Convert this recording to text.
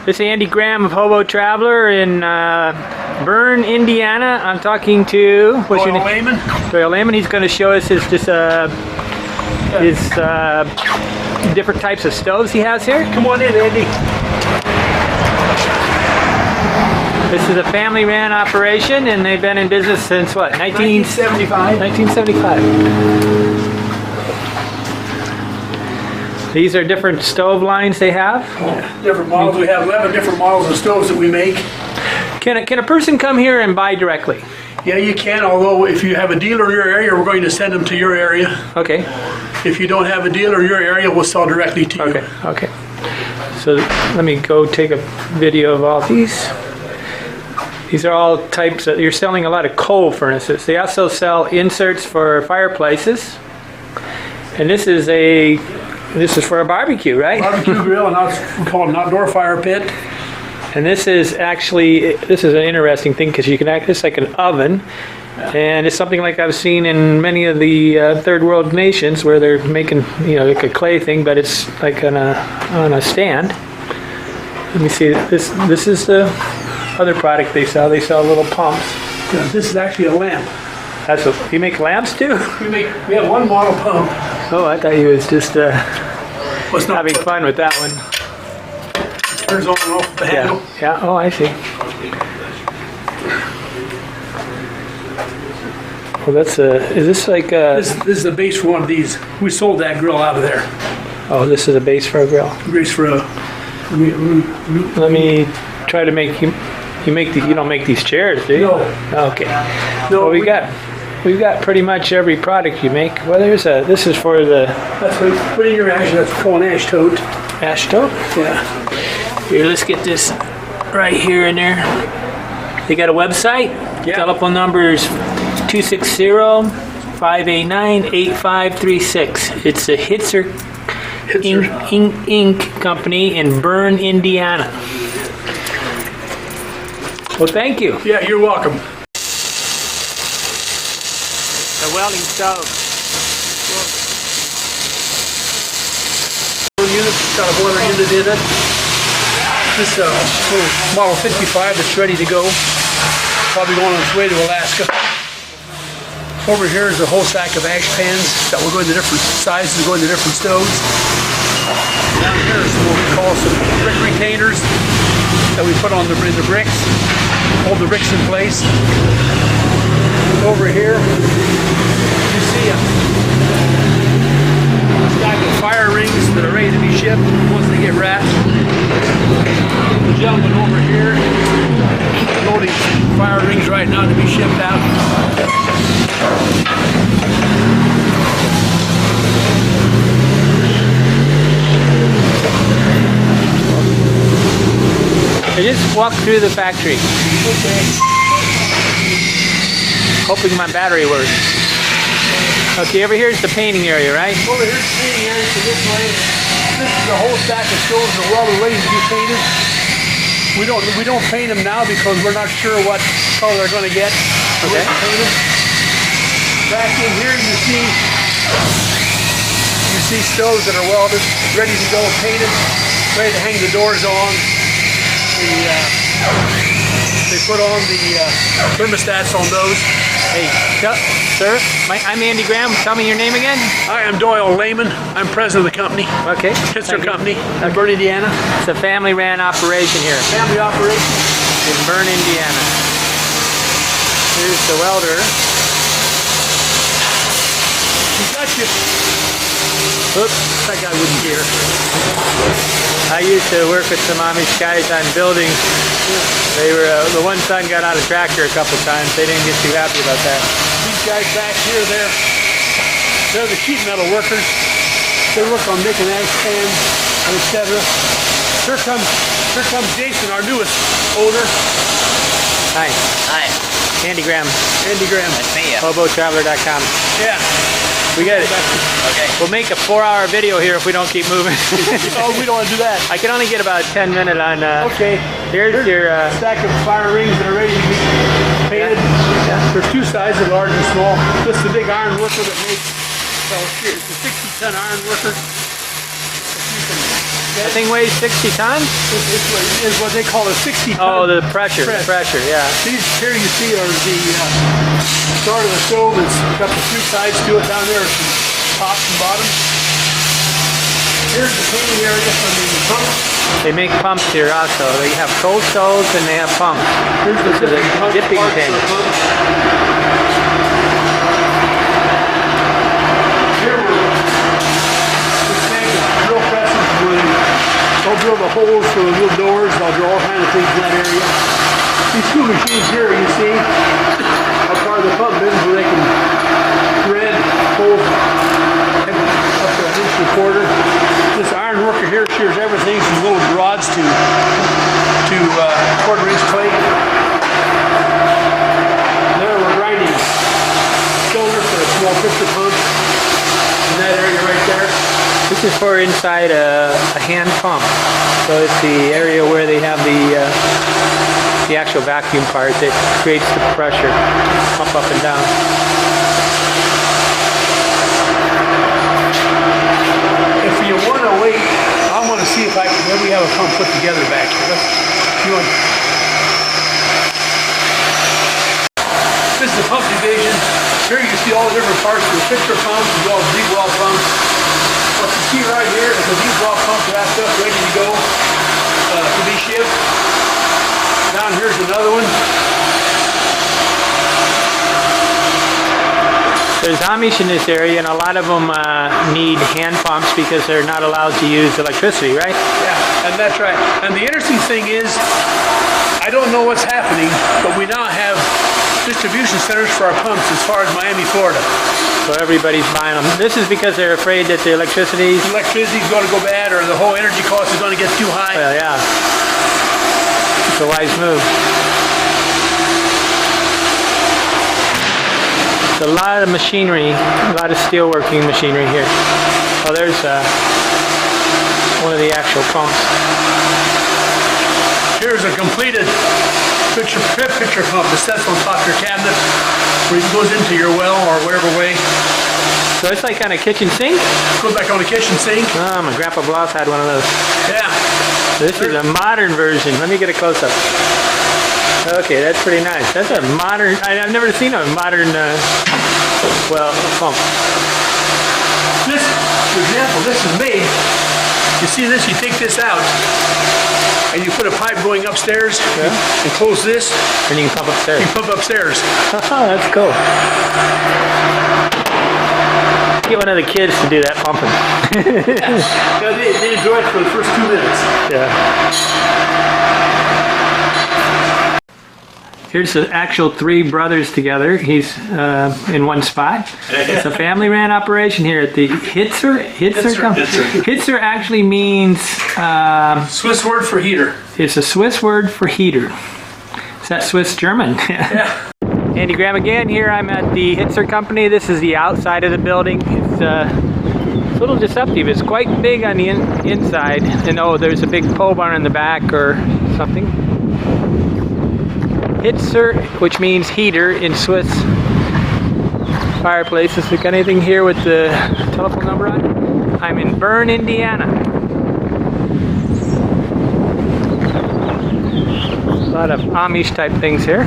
This is Andy Graham of Hobo Traveler in Berne, Indiana. I'm talking to what's your name? Doyle Lehman. He's going to show us his different types of stoves he has here. Come on in, Andy. This is a family-ran operation, and they've been in business since what? 1975. 1975. These are different stove lines they have? Yeah, different models. We have 11 different models of stoves that we make. Can a person come here and buy directly? Yeah, you can, although if you have a dealer in your area, we're going to send them to your area. Okay. If you don't have a dealer in your area, we'll sell directly to you. Okay, okay. So let me go take a video of all these. These are all types of, you're selling a lot of coal furnaces. They also sell inserts for fireplaces. And this is for a barbecue, right? Barbecue grill, and we call it an outdoor fire pit. And this is an interesting thing because you can act this like an oven. And it's something like I've seen in many of the third world nations where they're making, like a clay thing, but it's like on a stand. Let me see. This is the other product they sell. They sell little pumps. Yeah, this is actually a lamp. You make lamps too? We have one model pump. Oh, I thought you was just having fun with that one. It turns on and off with the handle. Yeah. Oh, I see. Well, is this like This is the base for one of these. We sold that grill out of there. Oh, this is a base for a grill. Base for a. Let me try to make you. You don't make these chairs, do you? No. Okay. No. Well, we've got pretty much every product you make. Well, this is for the. That's what you put in your ash. That's called an ash tote. Ash tote? Yeah. Here, let's get this right here in there. They got a website. Yeah. Telephone number is 260-589-8536. It's a Hitzer Inc. company in Berne, Indiana. Well, thank you. Yeah, you're welcome. The welding stove. Unit, got a boiler unit in it. This model 55 that's ready to go. Probably going on its way to Alaska. Over here is a whole stack of ash pans that will go into different sizes, go into different stoves. Down here is what we call some brick retainers that we put in the bricks, hold the bricks in place. Over here, you see a stack of fire rings that are ready to be shipped once they get wrapped. The gentleman over here loading fire rings right now to be shipped out. I just walked through the factory. Okay. Hoping my battery works. Okay, over here is the painting area, right? Over here's the painting area to this way. This is a whole stack of stoves that are well ready to be painted. We don't paint them now because we're not sure what color they're going to get. Okay. Back in here you see stoves that are welded, ready to go, painted, ready to hang the doors on. They put on the thermostats on those. Hey, sir, I'm Andy Graham. Tell me your name again. I am Doyle Lehman. I'm president of the company. Okay. Hitzer Company in Berne, Indiana. It's a family-ran operation here Family operation. in Berne, Indiana. Here's the welder. He got you. Oops, That guy wouldn't hear. I used to work with some Amish guys on buildings. They were the one son got out of tractor a couple times. They didn't get too happy about that. These guys back here, they're the sheet metal workers. They work on making ash pans, etc. Here comes Jason, our newest owner. Hi, Hi, Andy Graham, nice to meet you. hobotraveler.com. Yeah. We got it. Okay. We'll make a 4-hour video here if we don't keep moving. Oh, we don't want to do that. I can only get about 10 minutes on. Okay. Here's your. Stack of fire rings that are ready to be painted. Yeah. There's two sizes, large and small. This is the big iron worker that makes. So here, it's a 60-ton iron worker. If you can The thing weighs 60 tons? It's what they call a 60 ton. Oh, the pressure, yeah. These here you see are the start of the stove. It's got the three sides to it down there, some tops and bottoms. Here's the cleaning area for the pump. They make pumps here also. They have cold stoves and they have pumps. Here's the This is a dipping parts tank. of the pump. Here we're making drill presses where they'll drill the holes for the little doors. They'll drill all kinds of things in that area. These two machines here, you see, are part of the pump business where they can thread holes up to an inch and a quarter. This iron worker here shears everything from little rods to quarter-inch plate. There we're grinding cylinder for a small pitcher pump in that area right there. This is for inside a hand pump. So it's the area where they have the actual vacuum part that creates the pressure, pump up and down. If you want to wait, I want to see if I can maybe have a pump put together back here. This is the pump division. Here you see all the different parts of the pitcher pumps as well as deep well pumps. What you see right here is a deep well pump wrapped up, ready to go to be shipped. Down here's another one. There's Amish in this area, and a lot of them need hand pumps because they're not allowed to use electricity, right? Yeah, and that's right. And the interesting thing is, I don't know what's happening, but we now have distribution centers for our pumps as far as Miami, Florida. So everybody's buying them. This is because they're afraid that the electricity... Electricity's going to go bad, or the whole energy cost is going to get too high. Well, yeah. It's a wise move. A lot of machinery, a lot of steelworking machinery here. Oh, there's one of the actual pumps. Here's a completed pitcher pump that sets on top of your cabinet, where it goes into your well or wherever way. So it's like on a kitchen sink? Goes back on the kitchen sink. Oh, my Grandpa Bloss had one of those. Yeah. This is a modern version. Let me get a close-up. Okay, that's pretty nice. That's a modern, I've never seen a modern, pump. This, for example, this is made. You see this, you take this out, and you put a pipe going upstairs, and close this. And you can pump upstairs. You pump upstairs. Oh, that's cool. Get one of the kids to do that pumping. Yeah, they enjoy it for the first 2 minutes. Yeah. Here's the actual three brothers together. He's in one spot. It's a family-ran operation here at the Hitzer company. Hitzer actually means... Swiss word for heater. It's a Swiss word for heater. Is that Swiss German? Yeah. Andy Graham again. Here I'm at the Hitzer company. This is the outside of the building. It's a little deceptive. It's quite big on the inside. And oh, there's a big pole barn in the back or something. Hitzer, which means heater in Swiss fireplaces. Got anything here with the telephone number on it? I'm in Berne, Indiana. A lot of Amish type things here.